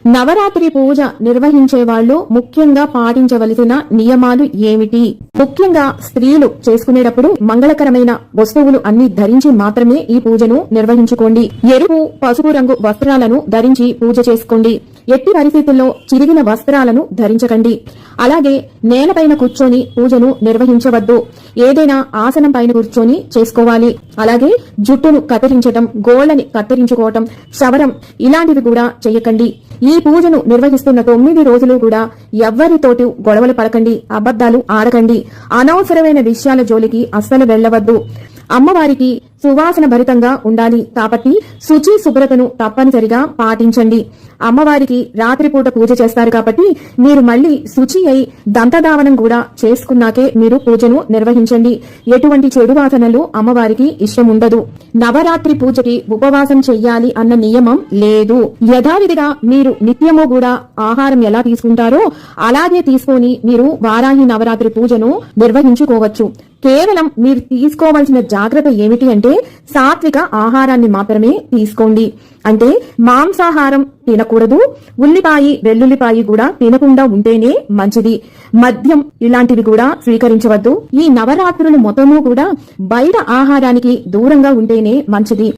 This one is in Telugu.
నవరాత్రి పూజ నిర్వహించే వాళ్ళు ముఖ్యంగా పాటించవలసిన నియమాలు ఏమిటి? ముఖ్యంగా స్త్రీలు చేసుకునేటప్పుడు మంగళకరమైన వస్తువులు అన్ని ధరించి మాత్రమే ఈ పూజను నిర్వహించుకోండి. ఎరుపు, పసుపు రంగు వస్త్రాలను ధరించి పూజ చేసుకోండి. ఎట్టి పరిస్థితుల్లో చిరిగిన వస్త్రాలను ధరించకండి. అలాగే నేలపైన కూర్చొని పూజను నిర్వహించవద్దు. ఏదైనా ఆసనం పైన కూర్చొని చేసుకోవాలి. అలాగే జుట్టును కత్తిరించటం, గోళ్లని కత్తిరించుకోవటం, క్షవరం ఇలాంటివి కూడా చేయకండి. ఈ పూజను నిర్వహిస్తున్న 9 రోజులు కూడా ఎవ్వరితోటి గొడవలు పడకండి, అబద్ధాలు ఆడకండి, అనవసరమైన విషయాల జోలికి అస్సలు వెళ్లవద్దు. అమ్మవారికి సువాసన భరితంగా ఉండాలి కాబట్టి శుచి శుభ్రతను తప్పనిసరిగా పాటించండి. అమ్మవారికి రాత్రిపూట పూజ చేస్తారు కాబట్టి మీరు మళ్లీ శుచి అయి దంతధావనం కూడా చేసుకున్నాకే మీరు పూజను నిర్వహించండి. ఎటువంటి చెడు వాసనలు అమ్మవారికి ఇష్టం ఉండదు. నవరాత్రి పూజకి ఉపవాసం చెయ్యాలి అన్న నియమం లేదు. యథావిధిగా మీరు నిత్యము కూడా ఆహారం ఎలా తీసుకుంటారో అలాగే తీసుకొని మీరు వారాహి నవరాత్రి పూజను నిర్వహించుకోవచ్చు. కేవలం మీరు తీసుకోవాల్సిన జాగ్రత్త ఏమిటి అంటే సాత్విక ఆహారాన్ని మాత్రమే తీసుకోండి. అంటే మాంసాహారం తినకూడదు, ఉల్లిపాయి వెల్లుల్లిపాయి కూడా తినకుండా ఉంటేనే మంచిది. మద్యం ఇలాంటివి కూడా స్వీకరించవద్దు. ఈ నవరాత్రులు మొత్తము కూడా బయట ఆహారానికి దూరంగా ఉంటేనే మంచిది.